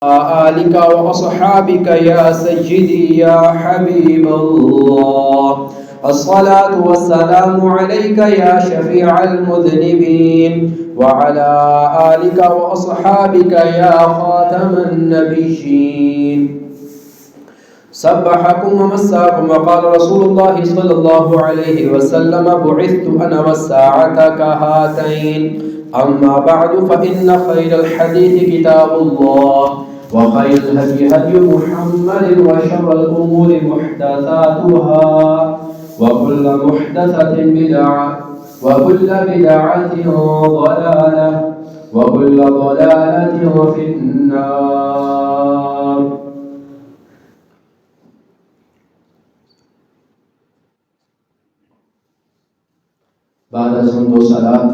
آلك وأصحابك يا سيدي يا حبيب الله. الصلاة والسلام عليك يا شفيع المذنبين وعلى آلك وأصحابك يا خاتم النبيين. سبحكم ومساكم. وقال رسول الله صلى الله عليه وسلم: بعثت أنا والساعة كهاتين. أما بعد، فإن خير الحديث كتاب الله، وخير الهدي هدي محمد، وشر الأمور محدثاتها، وكل محدثة بدعة، وكل بدعة ضلالة، وكل ضلالة في النار. بعد از حمد و صلات،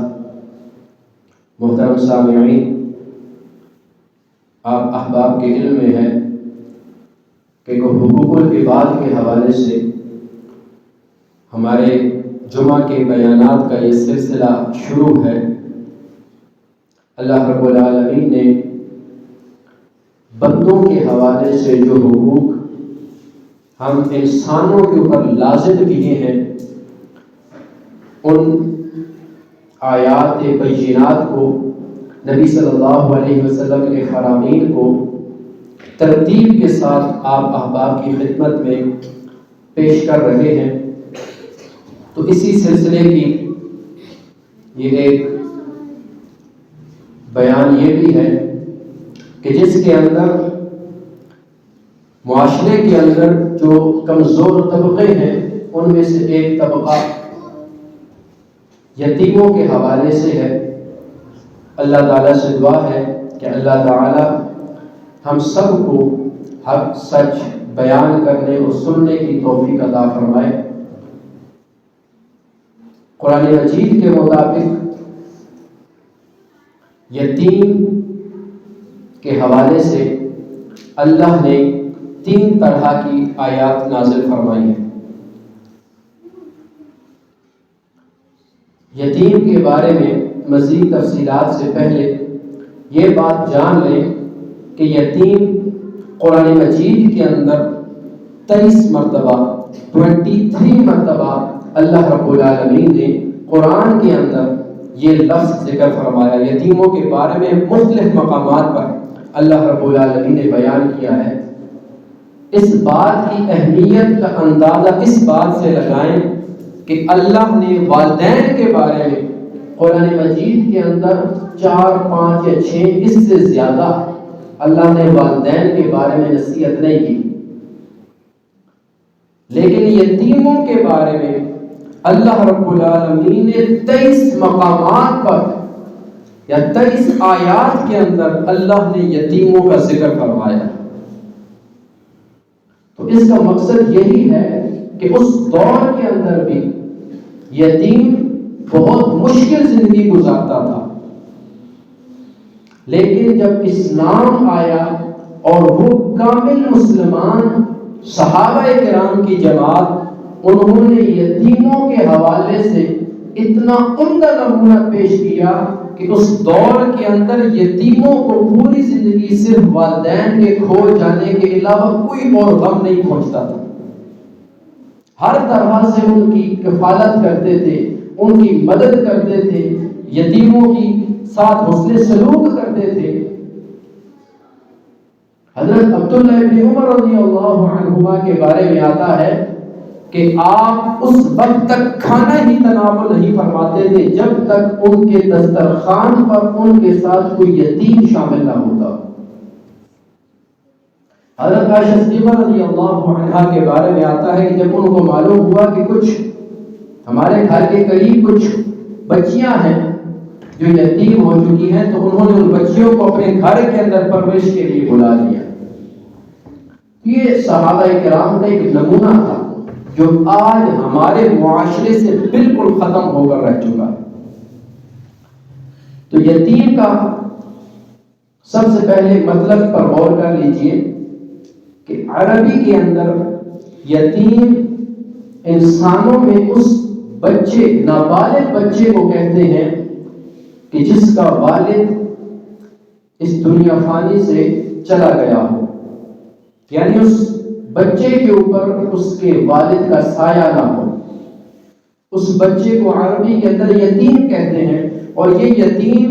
محترم سامعین، آپ احباب کے علم میں ہے کہ حقوق العباد کے حوالے سے ہمارے جمعہ کے بیانات کا یہ سلسلہ شروع ہے۔ اللہ رب العالمین نے بندوں کے حوالے سے جو حقوق ہم انسانوں کے اوپر لازم کیے ہیں، ان آیات بینات کو، نبی صلی اللہ علیہ وسلم کے فرامین کو ترتیب کے ساتھ آپ احباب کی خدمت میں پیش کر رہے ہیں۔ تو اسی سلسلے کی یہ ایک بیان یہ بھی ہے کہ جس کے اندر معاشرے کے اندر جو کمزور طبقے ہیں، ان میں سے ایک طبقہ یتیموں کے حوالے سے ہے۔ اللہ تعالیٰ سے دعا ہے کہ اللہ تعالیٰ ہم سب کو حق سچ بیان کرنے اور سننے کی توفیق عطا فرمائے۔ قرآن مجید کے مطابق یتیم کے حوالے سے اللہ نے 3 طرح کی آیات نازل فرمائی ہیں۔ یتیم کے بارے میں مزید تفصیلات سے پہلے یہ بات جان لیں کہ یتیم قرآن مجید کے اندر 23 مرتبہ اللہ رب العالمین نے قرآن کے اندر یہ لفظ ذکر فرمایا۔ یتیموں کے بارے میں مختلف مقامات پر اللہ رب العالمین نے بیان کیا ہے۔ اس بات کی اہمیت کا اندازہ اس بات سے لگائیں کہ اللہ نے والدین کے بارے میں قرآن مجید کے اندر 4، 5 یا 6 اس سے زیادہ اللہ نے والدین کے بارے میں نصیحت نہیں کی، لیکن یتیموں کے بارے میں اللہ رب العالمین نے 23 مقامات پر یا 23 آیات کے اندر اللہ نے یتیموں کا ذکر فرمایا۔ تو اس کا مقصد یہی ہے کہ اس دور کے اندر بھی یتیم بہت مشکل زندگی گزارتا تھا، لیکن جب اسلام آیا اور وہ کامل مسلمان صحابہ کرام کی جماعت، انہوں نے یتیموں کے حوالے سے اتنا عمدہ نمونہ پیش کیا کہ اس دور کے اندر یتیموں کو پوری زندگی صرف والدین کے کھو جانے کے علاوہ کوئی اور غم نہیں پہنچتا تھا۔ ہر طرح سے ان کی کفالت کرتے تھے، ان کی مدد کرتے تھے، یتیموں کی ساتھ حسن سلوک کرتے تھے۔ حضرت عبداللہ ابن عمر رضی اللہ عنہما کے بارے میں آتا ہے کہ آپ اس وقت تک کھانا ہی تناول نہیں فرماتے تھے جب تک ان کے دسترخوان پر ان کے ساتھ کوئی یتیم شامل نہ ہوتا۔ حضرت عائشہ صدیقہ رضی اللہ عنہا کے بارے میں آتا ہے کہ جب ان کو معلوم ہوا کہ کچھ ہمارے گھر کے قریب کچھ بچیاں ہیں جو یتیم ہو چکی ہیں، تو انہوں نے ان بچیوں کو اپنے گھر کے اندر پرورش کے لیے بلا لیا۔ یہ صحابہ کرام کا ایک نمونہ تھا جو آج ہمارے معاشرے سے بالکل ختم ہو کر رہ چکا ہے۔ تو یتیم کا سب سے پہلے مطلب پر غور کر لیجئے کہ عربی کے اندر یتیم انسانوں میں اس بچے، نابالغ بچے کو کہتے ہیں کہ جس کا والد اس دنیا فانی سے چلا گیا ہو، یعنی اس بچے کے اوپر اس کے والد کا سایہ نہ ہو۔ اس بچے کو عربی کے اندر یتیم کہتے ہیں، اور یہ یتیم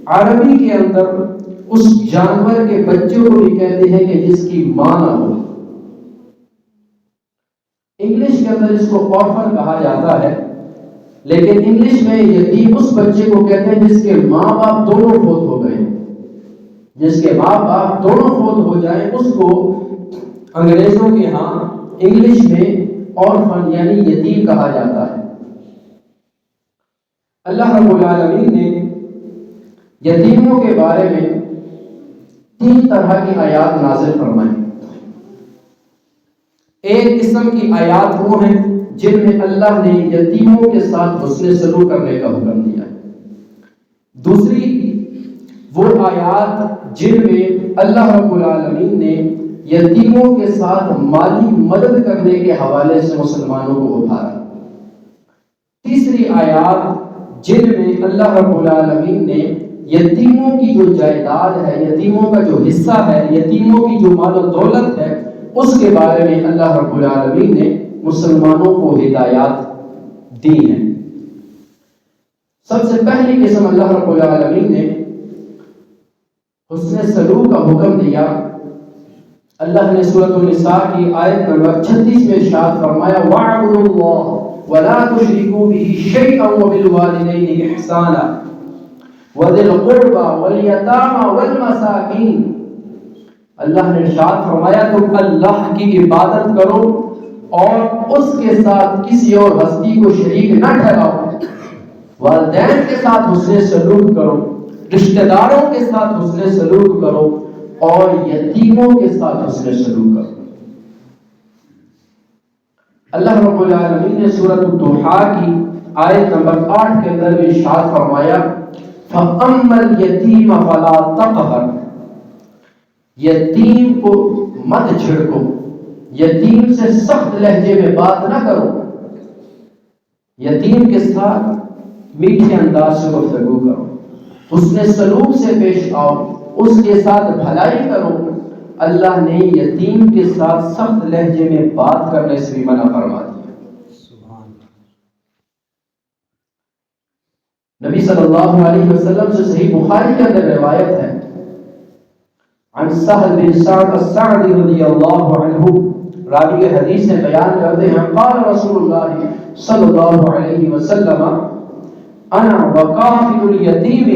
عربی کے اندر اس جانور کے بچوں کو بھی کہتے ہیں کہ جس کی ماں نہ ہو۔ انگلش کے اندر اس کو آرفن کہا جاتا ہے، لیکن انگلش میں یتیم اس بچے کو کہتے ہیں جس کے ماں باپ دونوں فوت ہو گئے۔ جس کے ماں باپ دونوں فوت ہو جائیں اس کو انگریزوں کے ہاں انگلش میں آرفن یعنی یتیم کہا جاتا ہے۔ اللہ رب العالمین نے یتیموں کے بارے میں 3 طرح کی آیات نازل فرمائی۔ ایک قسم کی آیات وہ ہیں جن میں اللہ نے یتیموں کے ساتھ حسن سلوک کرنے کا حکم دیا ہے۔ دوسری وہ آیات جن میں اللہ رب العالمین نے یتیموں کے ساتھ مالی مدد کرنے کے حوالے سے مسلمانوں کو ابھارا۔ تیسری آیات جن میں اللہ رب العالمین نے یتیموں کی جو جائیداد ہے، یتیموں کا جو حصہ ہے، یتیموں کی جو مال و دولت ہے، اس کے بارے میں اللہ رب العالمین نے مسلمانوں کو ہدایات دی ہیں۔ سب سے پہلی قسم اللہ رب العالمین نے حسن سلوک کا حکم دیا۔ اللہ نے سورۃ النساء کی آیت نمبر 36 میں ارشاد فرمایا وَاعْبُدُوا اللَّهَ وَلَا تُشْرِكُوا بِهِ شَيْئًا وَبِالْوَالِدَيْنِ إِحْسَانًا وَذِي الْقُرْبَى وَالْيَتَامَى وَالْمَسَاكِينِ۔ اللہ نے ارشاد فرمایا تم اللہ کی عبادت کرو اور اس کے ساتھ کسی اور ہستی کو شریک نہ ٹھہراؤ، والدین کے ساتھ حسن سلوک کرو، رشتہ داروں کے ساتھ حسن سلوک کرو، اور یتیموں کے ساتھ حسن سلوک کرو۔ اللہ رب العالمین نے سورۃ الضحیٰ کی آیت نمبر 8 کے اندر بھی ارشاد فرمایا فَأَمَّا الْيَتِيمَ فَلَا تَقْهَرْ، یتیم کو مت جھڑکو، یتیم سے سخت لہجے میں بات نہ کرو، یتیم کے ساتھ میٹھے انداز سے گفتگو کرو، اس نے سلوک سے پیش آؤ، اس کے ساتھ بھلائی کرو۔ اللہ نے یتیم کے ساتھ سخت لہجے میں بات کرنے سے بھی منع فرما دیا۔ نبی صلی اللہ علیہ وسلم سے صحیح بخاری کے اندر روایت ہے، عن سہل بن سعد السعدی رضی اللہ عنہ، راوی حدیث سے بیان کرتے ہیں قال رسول اللہ صلی اللہ علیہ وسلم انا وقافل الیتیم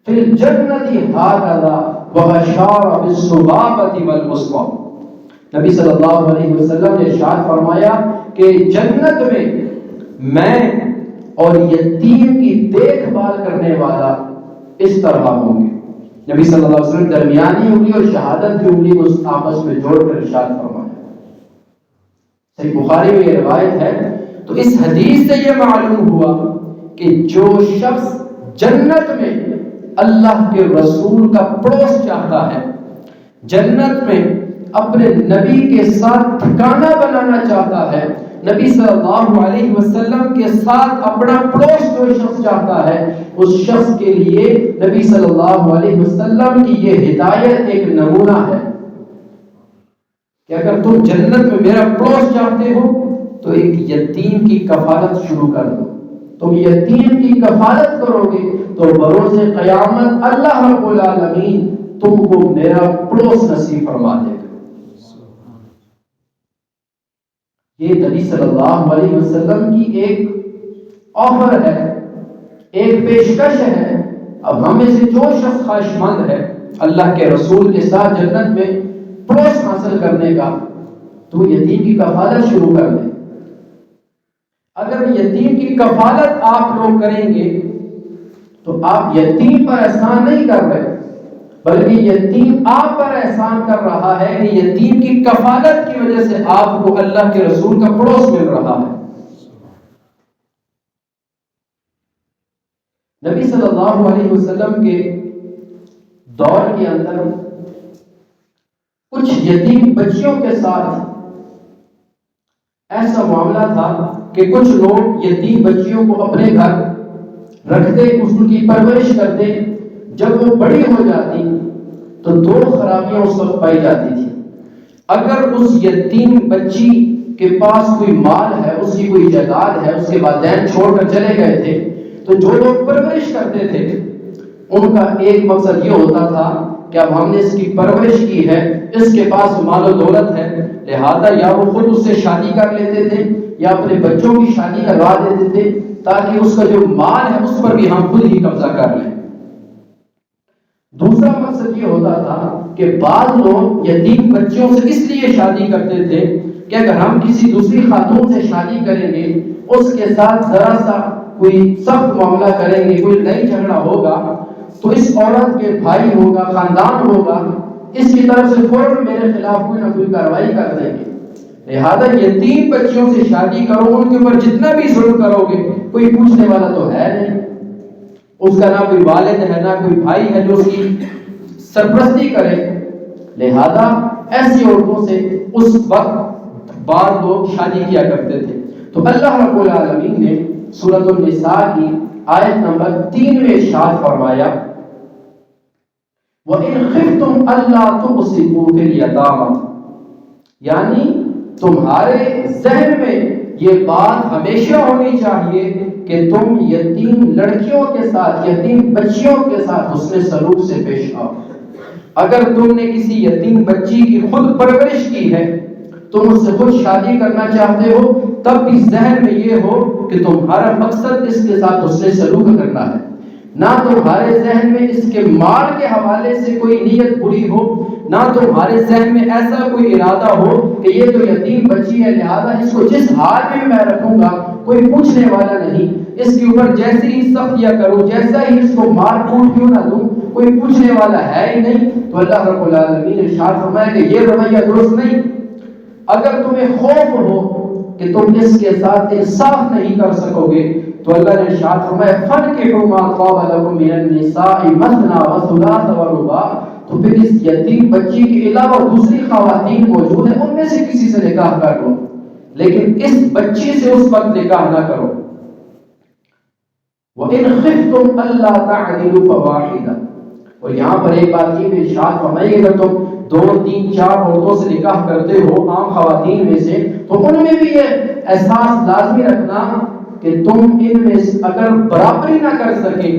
فی الجنۃ ہکذا واشار بالسبابۃ والوسطى۔ نبی صلی اللہ علیہ وسلم نے ارشاد فرمایا کہ جنت میں اور یتیم کی دیکھ بھال کرنے والا اس طرح ہوں گے۔ نبی صلی اللہ علیہ وسلم درمیانی انگلی اور شہادت کی انگلی کو آپس میں جوڑ کر ارشاد فرمایا۔ صحیح بخاری میں یہ روایت ہے۔ تو اس حدیث سے یہ معلوم ہوا کہ جو شخص جنت میں اللہ کے رسول کا پڑوس چاہتا ہے، جنت میں اپنے نبی کے ساتھ ٹھکانہ بنانا چاہتا ہے، نبی صلی اللہ علیہ وسلم کے ساتھ اپنا پڑوس جو شخص چاہتا ہے، اس شخص کے لیے نبی صلی اللہ علیہ وسلم کی یہ ہدایت ایک نمونہ ہے کہ اگر تم جنت میں میرا پڑوس چاہتے ہو تو ایک یتیم کی کفالت شروع کر دو۔ تم یتیم کی کفالت کرو گے تو بروز قیامت اللہ رب العالمین تم کو میرا پڑوس نصیب فرما دے گا۔ یہ نبی صلی اللہ علیہ وسلم کی ایک آفر ہے، ایک پیشکش ہے۔ اب ہم میں سے جو شخص خواہشمند ہے اللہ کے رسول کے ساتھ جنت میں پڑوس حاصل کرنے کا، تو یتیم کی کفالت شروع کر دیں۔ اگر یتیم کی کفالت آپ لوگ کریں گے تو آپ یتیم پر احسان نہیں کر رہے، بلکہ یتیم آپ پر احسان کر رہا ہے کہ یتیم کی کفالت کی وجہ سے آپ کو اللہ کے رسول کا پڑوس مل رہا ہے۔ نبی صلی اللہ علیہ وسلم کے دور کے اندر کچھ یتیم بچیوں کے ساتھ ایسا معاملہ تھا کہ کچھ لوگ یتیم بچیوں کو اپنے گھر رکھتے، اس کی پرورش کرتے، جب وہ بڑی ہو جاتی تو دو خرابیاں اس وقت پائی جاتی تھی۔ اگر اس یتیم بچی کے پاس کوئی مال ہے، اس کی کوئی جائیداد ہے، اس کے والدین چھوڑ کر چلے گئے تھے، تو جو لوگ پرورش کرتے تھے ان کا ایک مقصد یہ ہوتا تھا کہ اب ہم نے اس کی پرورش کی ہے، اس کے پاس مال و دولت ہے، لہذا یا وہ خود اس سے شادی کر لیتے تھے یا اپنے بچوں کی شادی کروا دیتے تھے تاکہ اس کا جو مال ہے اس پر بھی ہم خود ہی قبضہ کر لیں۔ دوسرا مقصد یہ ہوتا تھا کہ بعض لوگ یتیم بچوں سے اس لیے شادی کرتے تھے کہ اگر ہم کسی دوسری خاتون سے شادی کریں گے، اس کے ساتھ ذرا سا کوئی سخت معاملہ کریں گے، کوئی لڑائی جھگڑا ہوگا تو اس عورت کے بھائی ہوگا، خاندان ہوگا، اس کی طرف سے فوراً میرے خلاف کوئی نہ کوئی کارروائی کر دیں گے، لہذا یتیم بچیوں سے شادی کرو، ان کے اوپر جتنا بھی ظلم کرو گے کوئی پوچھنے والا تو ہے نہیں، اس کا نہ کوئی والد ہے نہ کوئی بھائی ہے جو اس کی سرپرستی کرے، لہذا ایسی عورتوں سے اس وقت بعض لوگ شادی کیا کرتے تھے۔ تو اللہ رب العالمین نے سورۃ النساء کی آیت نمبر 3 میں ارشاد فرمایا وَإِنْ خِفْتُمْ أَلَّا تُقْسِطُوا فِي الْيَتَامَىٰ، یعنی تمہارے ذہن میں یہ بات ہمیشہ ہونی چاہیے کہ تم یتیم لڑکیوں کے ساتھ، یتیم بچیوں کے ساتھ حسن سلوک سے پیش آؤ۔ اگر تم نے کسی یتیم بچی کی خود پرورش کی ہے، تم اس سے خود شادی کرنا چاہتے ہو، تب بھی ذہن میں یہ ہو کہ تمہارا مقصد اس کے ساتھ حسن سلوک کرنا ہے، نہ تمہارے ذہن میں اس کے مال کے حوالے سے کوئی نیت بری ہو، نہ تمہارے ذہن میں ایسا کوئی ارادہ ہو کہ یہ تو یتیم بچی ہے لہذا اس کو جس حال میں رکھوں گا کوئی پوچھنے والا نہیں، اس کے اوپر جیسی ہی سختیاں کروں، جیسا ہی اس کو مار کوٹ کیوں نہ دوں کوئی پوچھنے والا ہے ہی نہیں۔ تو اللہ رب العالمین نے ارشاد فرمایا کہ یہ رویہ درست نہیں۔ اگر تمہیں خوف ہو کہ تم اس کے ساتھ انصاف نہیں کر سکو گے تو اللہ نے ارشاد فرمایا فَانكِحُوا مَا طَابَ لَكُم مِّنَ النِّسَاءِ مَثْنَىٰ وَثُلَاثَ وَرُبَاعَ، تو پھر اس یتیم بچی کے علاوہ دوسری خواتین موجود ہیں، ان میں سے کسی سے نکاح کر لو، لیکن اس بچی سے اس وقت نکاح نہ کرو۔ وَإِنْ خِفْتُمْ أَلَّا تَعْدِلُوا فَوَاحِدَةً، اور یہاں پر ایک بات یہ بھی ارشاد فرمائی اگر تم 2 3 4 عورتوں سے نکاح کرتے ہو عام خواتین میں سے تو ان میں بھی یہ احساس لازمی رکھنا کہ تم ان میں اگر برابری نہ کر سکے،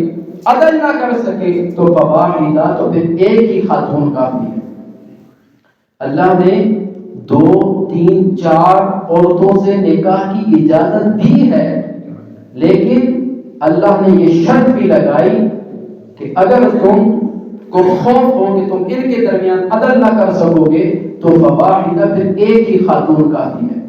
عدل نہ کر سکے تو فواحدہ، تو پھر ایک ہی خاتون کافی ہے۔ اللہ نے 2 3 4 عورتوں سے نکاح کی اجازت دی ہے، لیکن اللہ نے یہ شرط بھی لگائی کہ اگر تم کو خوف ہو کہ تم ان کے درمیان عدل نہ کر سکو گے تو فواحدہ، پھر ایک ہی خاتون کافی ہے۔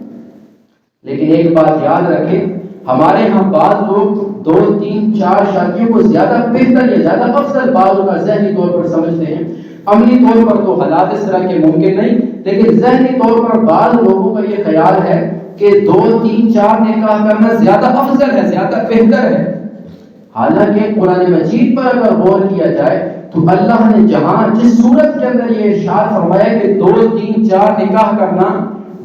لیکن ایک بات یاد رکھیں، ہمارے ہاں بعض لوگ 2 3 4 شادیوں کو زیادہ بہتر یا زیادہ افضل بعض کا ذہنی طور پر سمجھتے ہیں، عملی طور پر تو حالات اس طرح کے ممکن نہیں، لیکن ذہنی طور پر بعض لوگوں کا یہ خیال ہے کہ 2 3 4 نکاح کرنا زیادہ افضل ہے، زیادہ بہتر ہے۔ حالانکہ قرآن مجید پر اگر غور کیا جائے تو اللہ نے جہاں جس صورت کے اندر یہ ارشاد فرمایا کہ 2 3 4 نکاح کرنا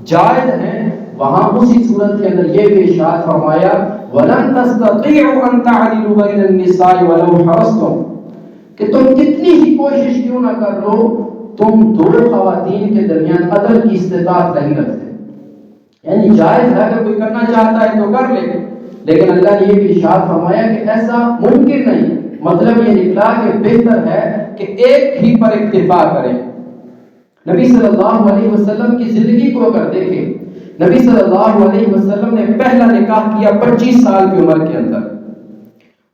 جائز ہے، وہاں اسی صورت کے اندر یہ بھی ارشاد فرمایا وَلَن تَسْتَطِيعُوا أَن تَعْدِلُوا بَيْنَ النِّسَاءِ وَلَوْ حَرَصْتُمْ، کہ تم کتنی ہی کوشش کیوں نہ کر لو تم 2 خواتین کے درمیان عدل کی استطاعت نہیں رکھتے۔ یعنی جائز ہے، اگر کوئی کرنا چاہتا ہے تو کر لے، لیکن اللہ نے یہ بھی ارشاد فرمایا کہ ایسا ممکن نہیں۔ مطلب یہ نکلا کہ بہتر ہے کہ ایک ہی پر اکتفا کریں۔ نبی صلی اللہ علیہ وسلم کی زندگی کو اگر دیکھیں، نبی صلی اللہ علیہ وسلم نے پہلا نکاح کیا 25 سال کی عمر کے اندر،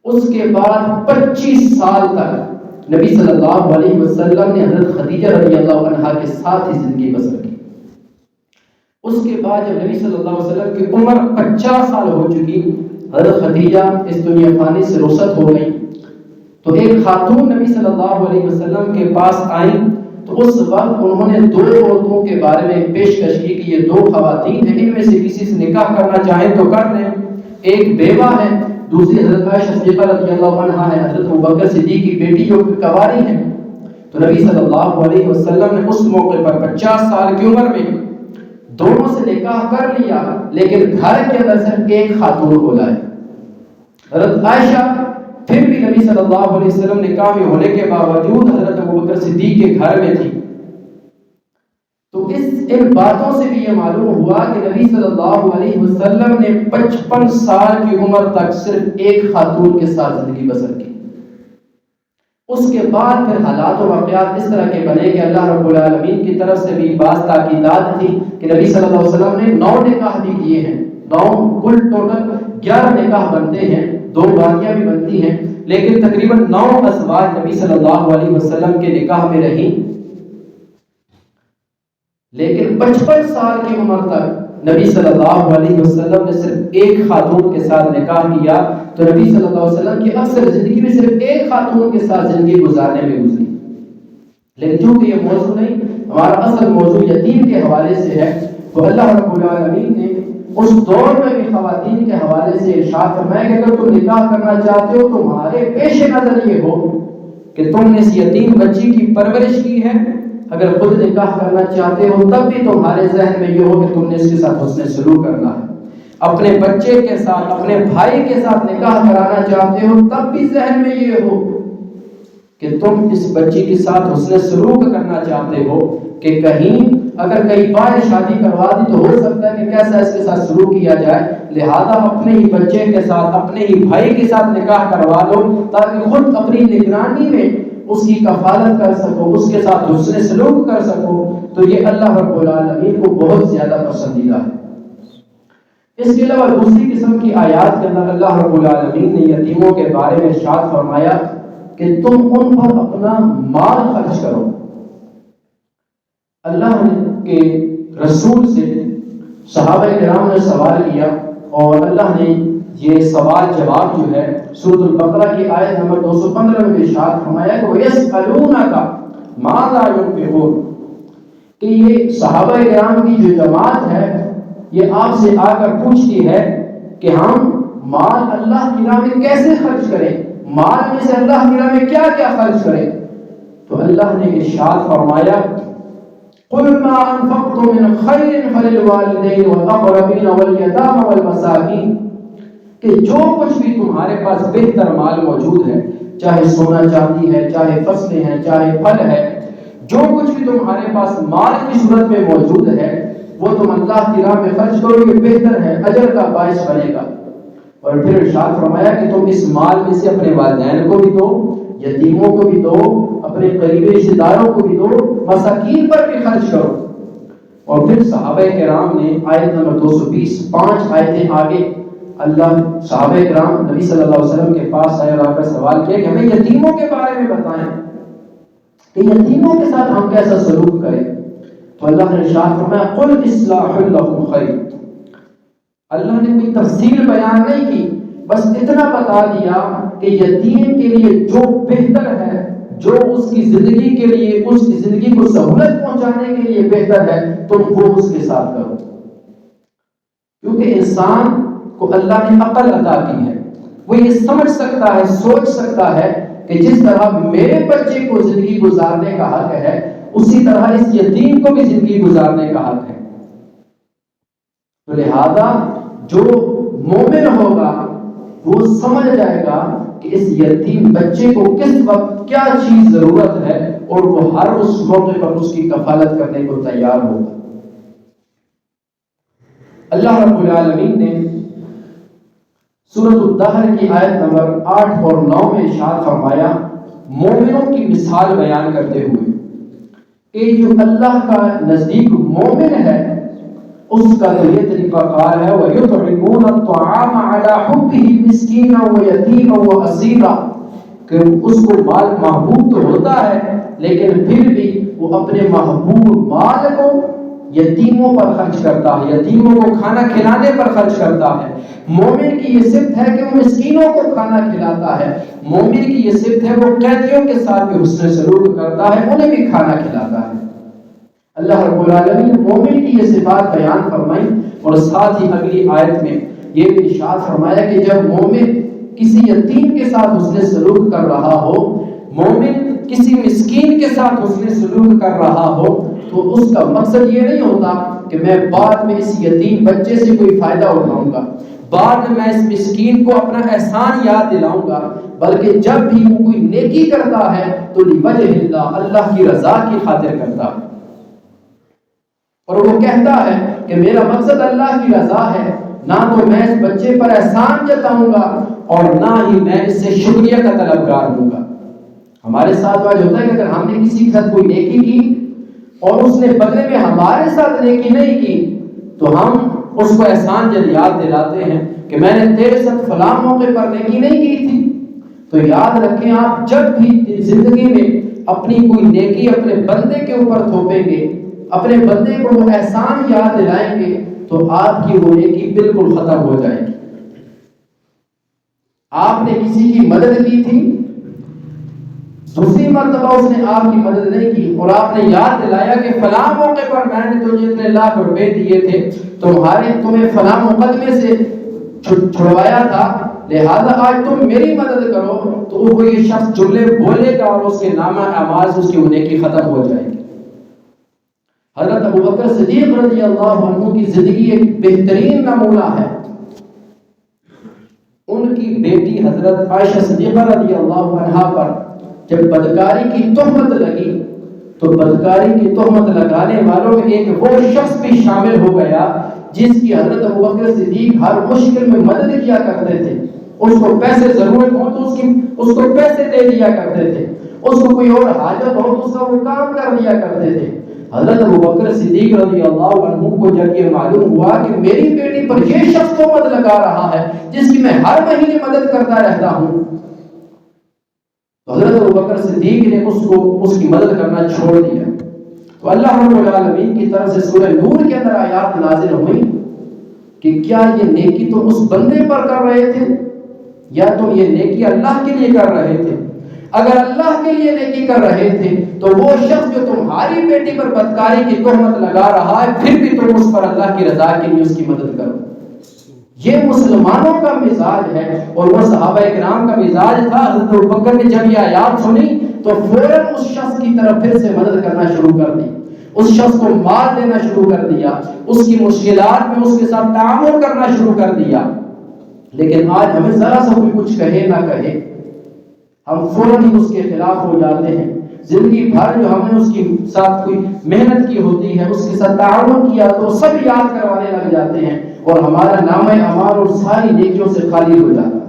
اس کے بعد 25 سال تک نبی صلی اللہ علیہ وسلم نے حضرت خدیجہ رضی اللہ عنہا کے ساتھ ہی زندگی بسر کی۔ اس کے بعد جب نبی صلی اللہ علیہ وسلم کی عمر 50 سال ہو چکی، حضرت خدیجہ اس دنیا فانی سے رخصت ہو گئی، تو ایک خاتون نبی صلی اللہ علیہ وسلم کے پاس آئیں تو اس وقت انہوں نے 2 عورتوں کے بارے میں پیشکش کی کہ یہ 2 خواتین ہیں، ان میں سے کسی سے نکاح کرنا چاہیں تو کر لیں، ایک بیوہ ہے، دوسری حضرت عائشہ صدیقہ رضی اللہ عنہا ہے، حضرت ابوبکر صدیق کی بیٹی جو کنواری ہے۔ تو نبی صلی اللہ علیہ وسلم نے اس موقع پر 50 سال کی عمر میں دونوں سے نکاح کر لیا، لیکن گھر کے اندر صرف ایک خاتون کو لائے۔ حضرت عائشہ پھر بھی نبی صلی اللہ علیہ وسلم نکاح میں ہونے کے باوجود حضرت ابوبکر صدیق کے گھر میں تھی۔ تو ان باتوں سے بھی یہ معلوم ہوا کہ نبی صلی اللہ علیہ وسلم نے 55 سال کی عمر تک صرف ایک خاتون کے ساتھ زندگی بسر کی۔ اس کے بعد پھر حالات و واقعات اس طرح کے بنے کہ اللہ رب العالمین کی طرف سے بھی بعض تاکیدات تھی کہ نبی صلی اللہ علیہ وسلم نے 9 نکاح بھی کیے ہیں، 9 کل ٹوٹل 11 نکاح بنتے ہیں، 2 باقیاں بھی بنتی ہیں، لیکن تقریباً 9 ازواج نبی صلی اللہ علیہ وسلم کے نکاح میں رہیں۔ لیکن 55 سال کی عمر تک نبی صلی اللہ علیہ وسلم نے صرف ایک خاتون کے ساتھ نکاح کیا، تو نبی صلی اللہ علیہ وسلم کی اکثر زندگی میں صرف ایک خاتون کے ساتھ زندگی گزارنے میں گزری۔ لیکن چونکہ یہ موضوع نہیں، ہمارا اصل موضوع یتیم کے حوالے سے ہے، تو اللہ رب العالمین نے اس دور میں بھی خواتین کے حوالے سے ارشاد فرمایا کہ اگر تم نکاح کرنا چاہتے ہو تو تمہارے پیش نظر یہ ہو کہ تم نے اس یتیم بچی کی پرورش کی ہے، اگر خود نکاح کرنا چاہتے ہو تب بھی تمہارے ذہن میں یہ ہو کہ تم نے اس کے ساتھ حسن سلوک کرنا ہے، اپنے بچے کے ساتھ، اپنے بھائی کے ساتھ نکاح کرانا چاہتے ہو تب بھی ذہن میں یہ ہو کہ تم اس بچی کے ساتھ حسن سلوک کرنا چاہتے ہو، کہ کہیں اگر کئی بار شادی کروا دی تو ہو سکتا ہے کہ کیسا اس کے ساتھ سلوک کیا جائے، لہذا اپنے ہی بچے کے ساتھ، اپنے ہی بھائی کے ساتھ نکاح کروا لو تاکہ خود اپنی نگرانی میں اس کی کفالت کر سکو، اس کے ساتھ حسن سلوک کر سکو، تو یہ اللہ رب العالمین کو بہت زیادہ پسندیدہ ہے۔ اس کے علاوہ دوسری قسم کی آیات کے اندر اللہ رب العالمین نے یتیموں کے بارے میں ارشاد فرمایا کہ تم ان پر اپنا مال خرچ کرو۔ اللہ کے رسول سے صحابہ کرام نے سوال کیا اور اللہ نے یہ سوال جواب جو ہے سورۃ البقرہ کی آیت نمبر 215 میں ارشاد فرمایا کہ وَيَسْأَلُونَكَ مَاذَا يُنْفِقُونَ، کہ یہ صحابہ کرام کی جو جماعت ہے یہ آپ سے آ کر پوچھتی ہے کہ ہم مال اللہ کی راہ میں کیسے خرچ کریں، مال میں سے اللہ کی راہ میں کیا کیا خرچ کریں، تو اللہ نے ارشاد فرمایا قُلْ مَا أَنفَقْتُم مِّنْ خَيْرٍ فَلِلْوَالِدَيْنِ وَالْأَقْرَبِينَ وَالْيَتَامَى وَالْمَسَاكِينِ، کہ جو کچھ بھی تمہارے پاس بہتر مال موجود ہے، چاہے سونا چاندی ہے، چاہے فصلیں ہیں، چاہے پھل ہے، جو کچھ بھی تمہارے پاس مال کی صورت میں موجود ہے وہ تم اللہ کی راہ میں خرچ کرو، یہ بہتر ہے، اجر کا باعث بنے گا۔ اور پھر ارشاد فرمایا کہ تم اس مال میں سے اپنے والدین کو بھی دو، یتیموں کو بھی دو، اپنے قریبی رشتہ داروں کو بھی دو، مساکین پر بھی خرچ کرو۔ اور پھر صحابہ کرام نے آیت نمبر 220 5 آیتیں آگے اللہ صحابہ کرام نبی صلی اللہ علیہ وسلم کے پاس آئے اور آ کر سوال کیا کہ ہمیں یتیموں کے بارے میں بتائیں کہ یتیموں کے ساتھ ہم کیسا سلوک کریں، تو اللہ نے ارشاد فرمایا قُلْ إِصْلَاحٌ لَكُمْ خَيْرٌ۔ اللہ نے کوئی تفصیل بیان نہیں کی، بس اتنا بتا دیا کہ یتیم کے لیے جو بہتر ہے، جو اس کی زندگی کے لیے، اس کی زندگی کو سہولت پہنچانے کے لیے بہتر ہے، تم وہ اس کے ساتھ کرو، کیونکہ انسان کو اللہ نے عقل عطا کی ہے، وہ یہ سمجھ سکتا ہے، سوچ سکتا ہے کہ جس طرح میرے بچے کو زندگی گزارنے کا حق ہے اسی طرح اس یتیم کو بھی زندگی گزارنے کا حق ہے۔ تو لہذا جو مومن ہوگا وہ سمجھ جائے گا کہ اس یتیم بچے کو کس وقت کیا چیز ضرورت ہے اور وہ ہر اس موقع پر اس کی کفالت کرنے کو تیار ہوگا۔ اللہ رب العالمین نے سورۃ الدہر کی آیت نمبر 8 اور 9 میں ارشاد فرمایا مومنوں کی مثال بیان کرتے ہوئے کہ جو اللہ کا نزدیک مومن ہے اس کا تو یہ طریقہ کار ہے وَيُطْعِمُونَ الطَّعَامَ عَلَى حُبِّهِ مِسْكِينًا وَيَتِيمًا وَأَسِيرًا، کہ اس کو مال محبوب تو ہوتا ہے لیکن پھر بھی وہ اپنے محبوب مال کو یتیموں پر خرچ کرتا ہے، یتیموں کو کھانا کھلانے پر خرچ کرتا ہے۔ مومن کی یہ صفت ہے کہ وہ مسکینوں کو کھانا کھلاتا ہے، مومن کی یہ صفت ہے وہ قیدیوں کے ساتھ بھی حسن سلوک کرتا ہے، انہیں بھی کھانا کھلاتا ہے۔ اللہ رب العالمین مومن کی یہ صفات بیان فرمائی اور ساتھ ہی اگلی آیت میں یہ بھی ارشاد فرمایا کہ جب مومن کسی یتیم کے ساتھ حسن سلوک کر رہا ہو، مومن کسی مسکین کے ساتھ حسن سلوک کر رہا ہو تو اس کا مقصد یہ نہیں ہوتا کہ میں بعد میں اس یتیم بچے سے کوئی فائدہ اٹھاؤں گا، بعد میں اس مسکین کو اپنا احسان یاد دلاؤں گا، بلکہ جب بھی وہ کوئی نیکی کرتا ہے تو لوجہ اللہ، اللہ کی رضا کی خاطر کرتا ہے، اور وہ کہتا ہے کہ میرا مقصد اللہ کی رضا ہے، نہ تو میں اس بچے پر احسان جتاؤں گا اور نہ ہی میں اس سے شکریہ کا طلبگار ہوں گا۔ ہمارے ساتھ آج ہوتا ہے کہ اگر ہم نے کسی کے ساتھ کوئی نیکی کی اور اس نے بدلے میں ہمارے ساتھ نیکی نہیں کی تو ہم اس کو احسان جب یاد دلاتے ہیں کہ میں نے تیرے ساتھ فلاں موقع پر نیکی نہیں کی تھی۔ تو یاد رکھیں، آپ جب بھی زندگی میں اپنی کوئی نیکی اپنے بندے کے اوپر تھوپیں گے، اپنے بندے کو وہ احسان یاد دلائیں گے تو آپ کی وہ نیکی بالکل ختم ہو جائے گی۔ آپ نے کسی کی مدد کی تھی، دوسری مرتبہ اس نے آپ کی مدد نہیں کی اور آپ نے یاد دلایا کہ فلاں موقع پر میں نے تجھے اتنے لاکھ روپے دیے تھے، تمہیں فلاں مقدمے سے چھڑوایا تھا، لہذا آج تم میری مدد کرو، تو وہ یہ شخص جملے بولے گا اور اس کے نامہ اعمال سے اس کی نیکی ختم ہو جائے گی۔ حضرت ابوبکر صدیق رضی اللہ عنہ کی زندگی ایک بہترین نمونہ ہے۔ ان کی بیٹی حضرت عائشہ صدیقہ رضی اللہ عنہا پر جب بدکاری کی تہمت لگی تو بدکاری کی تہمت لگانے والوں میں ایک وہ شخص بھی شامل ہو گیا جس کی حضرت ابوبکر صدیق ہر مشکل میں مدد کیا کرتے تھے۔ اس کو پیسے ضرورت ہو تو اس کو پیسے دے دیا کرتے تھے، اس کو کوئی اور حاجت ہو تو اس کا وہ کام کر دیا کرتے تھے۔ حضرت ابوبکر صدیق رضی اللہ عنہ کو جب یہ معلوم ہوا کہ میری بیٹی پر یہ شخص تہمت لگا رہا ہے جس کی میں ہر مہینے مدد کرتا رہتا ہوں، تو حضرت ابوبکر صدیق نے اس کی مدد کرنا چھوڑ دیا۔ تو اللہ رب العالمین کی طرف سے سورہ نور کے اندر آیات نازل ہوئی کہ کیا یہ نیکی تم اس بندے پر کر رہے تھے یا تم یہ نیکی اللہ کے لیے کر رہے تھے؟ اگر اللہ کے لیے نیکی کر رہے تھے تو وہ شخص جو تمہاری بیٹی پر بدکاری کی تہمت لگا رہا ہے پھر بھی تم اس پر اللہ کی رضا کے لیے اس کی مدد کرو۔ یہ مسلمانوں کا مزاج ہے اور وہ صحابہ کرام کا مزاج تھا۔ حضرت ابوبکر نے جب یہ آیات سنی تو فوراً اس شخص کی طرف پھر سے مدد کرنا شروع کر دی، اس شخص کو مال دینا شروع کر دیا، اس کی مشکلات میں اس کے ساتھ تعاون کرنا شروع کر دیا۔ لیکن آج ہمیں ذرا سا کوئی کچھ کہے نہ کہے ہم فوراً ہی اس کے خلاف ہو جاتے ہیں۔ زندگی بھر جو ہم نے اس کے ساتھ کوئی محنت کی ہوتی ہے، اس کے ساتھ تعاون کیا تو سب یاد کروانے لگ جاتے ہیں اور ہمارا نامہ اعمال اور ساری نیکیوں سے خالی ہو جاتا ہے۔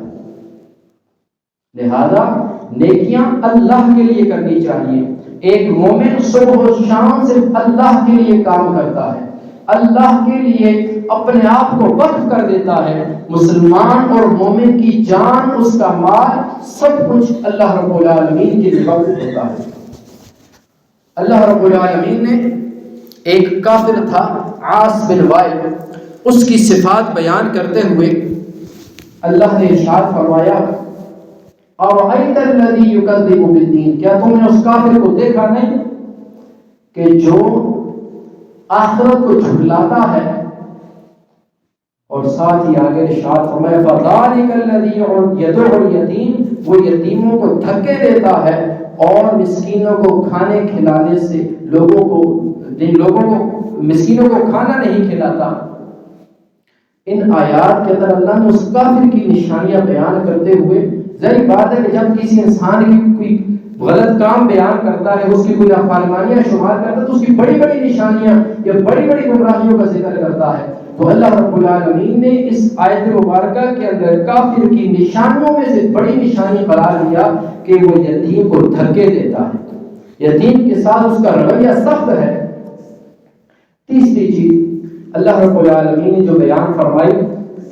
لہذا نیکیاں اللہ کے لیے کرنی چاہیے۔ ایک مومن صبح و شام صرف اللہ کے لیے کام کرتا ہے، اللہ کے لیے اپنے آپ کو وقف کر دیتا ہے۔ مسلمان اور مومن کی جان، اس کا مال، سب کچھ اللہ رب العالمین کے لیے وقف ہوتا ہے۔ اللہ رب العالمین نے ایک کافر تھا عاص بن وائل، اس کی صفات بیان کرتے ہوئے اللہ نے ارشاد فرمایا اَوَرَأَيْتَ الَّذِي يُكَذِّبُ بِالدِّينِ، کیا تم نے اس کافر کو دیکھا نہیں کہ جو آخرت کو جھٹلاتا ہے؟ اور ساتھ ہی آگے ارشاد فرمایا فَذَلِكَ الَّذِي يَدُعُّ الْيَتِيمَ، وہ یتیموں کو دھکے دیتا ہے اور مسکینوں کو کھانے کھلانے سے لوگوں کو مسکینوں کو کھانا نہیں کھلاتا۔ ان آیات کے اندر اللہ نے اس کافر کی نشانیاں بیان کرتے ہوئے، ظاہر بات ہے کہ جب کسی انسان کی کوئی غلط کام بیان کرتا ہے، اس کی کوئی نافرمانیاں شمار کرتا ہے تو اس کی بڑی بڑی نشانیاں یا بڑی بڑی گمراہیوں کا ذکر کرتا ہے۔ تو اللہ رب العالمین نے اس آیت مبارکہ کے اندر کافر کی نشانیوں میں سے بڑی نشانی قرار دیا کہ وہ یتیم کو دھکے دیتا ہے، یتیم کے ساتھ اس کا رویہ سخت ہے۔ تیسری چیز اللہ رب العالمین نے جو بیان فرمائی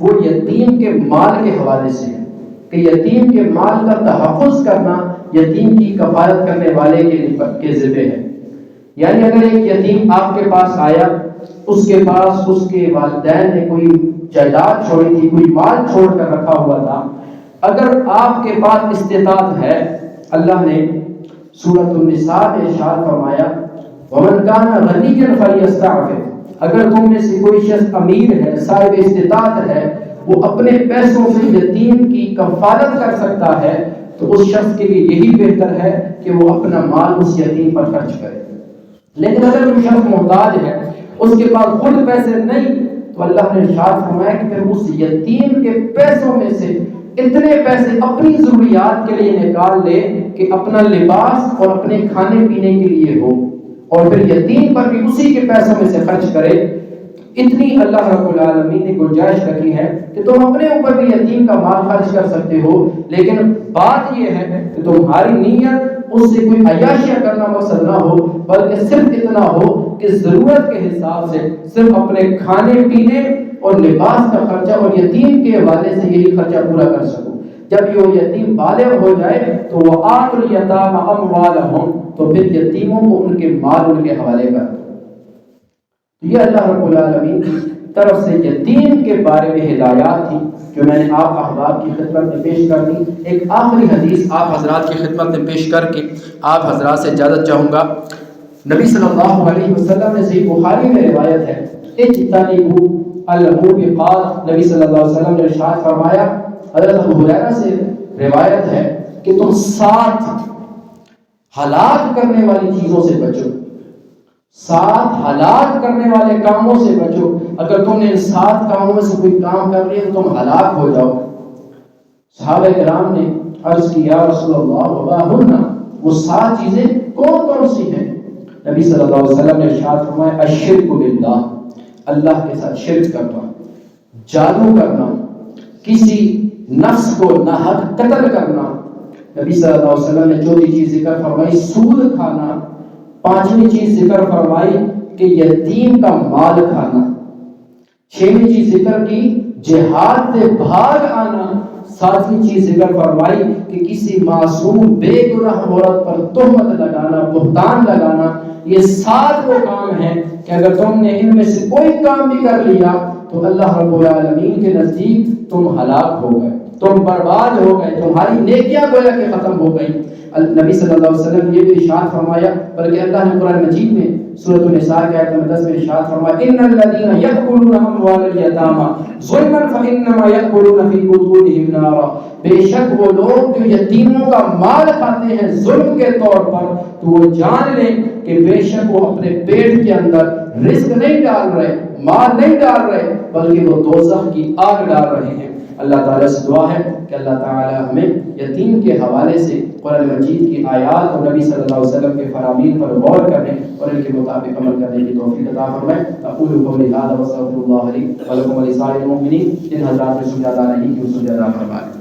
وہ یتیم کے مال کے حوالے سے ہے کہ یتیم کے مال کا تحفظ کرنا یتیم کی کفالت کرنے والے کے ذمہ ہے۔ یعنی اگر ایک یتیم آپ کے پاس آیا، اس کے پاس اس کے والدین نے کوئی جائیداد چھوڑی تھی، کوئی مال چھوڑ کر رکھا ہوا تھا، اگر آپ کے پاس استطاعت ہے، اللہ نے سورۃ النساء میں ارشاد فرمایا وَمَنْ كَانَ غَنِيًّا فَلْيَسْتَعْفِفْ، اگر تم میں سے کوئی شخص امیر ہے، صاحب استطاعت ہے، وہ اپنے پیسوں سے یتیم کی کفالت کر سکتا ہے تو اس شخص کے لیے یہی بہتر ہے کہ وہ اپنا مال اس یتیم پر خرچ کرے۔ لیکن اگر کوئی شخص محتاج ہے، اس کے پاس خود پیسے نہیں تو اللہ نے ارشاد فرمایا کہ پھر اس یتیم کے پیسوں میں سے اتنے پیسے اپنی ضروریات کے لیے نکال لے کہ اپنا لباس اور اپنے کھانے پینے کے لیے ہو، اور پھر یتیم پر بھی اسی کے پیسوں میں سے خرچ کرے۔ اتنی اللہ رب العالمین نے گنجائش رکھی ہے کہ تم اپنے اوپر بھی یتیم کا مال خرچ کر سکتے ہو، لیکن بات یہ ہے کہ تمہاری نیت اس سے کوئی عیاشیاں کرنا مقصد نہ ہو، بلکہ صرف اتنا ہو کہ ضرورت کے حساب سے صرف اپنے کھانے پینے اور لباس کا خرچہ اور یتیم کے حوالے سے یہی خرچہ پورا کر سکو۔ جب یہ یتیم بالغ ہو جائے تو وہ آتوا الیتام اموالہم، تو پھر یتیموں کو ان کے مال ان کے حوالے کر دو۔ یہ اللہ رب العالمین کی طرف سے یتیم کے بارے میں ہدایات تھی جو میں نے آپ احباب کی خدمت میں پیش کر دی۔ ایک آخری حدیث آپ حضرات کی خدمت میں پیش کر کے آپ حضرات سے اجازت چاہوں گا۔ نبی صلی اللہ علیہ وسلم نے صحیح بخاری میں روایت ہے، اجتنبوا الموبقات، نبی صلی اللہ علیہ وسلم نے ارشاد فرمایا، حضرت ابو ہریرہ سے روایت ہے کہ تم 7 ہلاک کرنے والی چیزوں سے بچو، 7 ہلاک کرنے والے کاموں سے بچو۔ اگر تم نے ان 7 کاموں میں سے کوئی کام کر لیا تو تم ہلاک ہو جاؤ۔ صحابہ کرام نے عرض کی یا رسول اللہ وما ہن، وہ 7 چیزیں کون کون سی ہیں؟ نبی صلی اللہ علیہ وسلم نے ارشاد فرمایا الشرک باللہ، اللہ کے ساتھ شرک کرنا، جادو کرنا، کسی نفس کو ناحق قتل کرنا، نبی صلی اللہ علیہ وسلم نے چوتھی چیز ذکر فرمائی سود کھانا، 5ویں چیز ذکر فرمائی کہ یتیم کا مال کھانا، 6ویں چیز ذکر کی جہاد سے بھاگ آنا، 7ویں چیز ذکر فرمائی کہ کسی معصوم بے گناہ عورت پر تہمت لگانا، بہتان لگانا۔ یہ 7 وہ کام ہیں کہ اگر تم نے ان میں سے کوئی کام بھی کر لیا تو اللہ رب العالمین کے نزدیک تم ہلاک ہو گئے، تم برباد ہو گئے، تمہاری نیکیاں گویا کہ ختم ہو گئی۔ نبی صلی اللہ علیہ وسلم نے یہ بھی ارشاد فرمایا، بلکہ اللہ نے قرآن مجید میں سورۃ النساء کی آیت نمبر 10 میں ارشاد فرمایا ان الذين يأكلون اموال اليتامى ظلما فانما يأكلون في بطونهم نارا، بے شک وہ لوگ جو یتیموں کا مال کھاتے ہیں ظلم کے طور پر، تو وہ جان لیں کہ بے شک وہ اپنے پیٹ کے اندر رزق نہیں ڈال رہے، مال نہیں ڈال رہے، بلکہ وہ دوزخ کی آگ ڈال رہے ہیں۔ اللہ تعالیٰ سے دعا ہے کہ اللہ تعالیٰ ہمیں یتیم کے حوالے سے قرآن مجید کی آیات اور نبی صلی اللہ علیہ وسلم کے فرامین پر غور کرنے اور ان کے مطابق عمل کرنے کی توفیق عطا فرمائے۔ اقول قولی ھذا واستغفر اللہ لی ولکم ولسائر المؤمنین، جن حضرات نے سجدہ نہیں کی وہ سجدہ فرمائے۔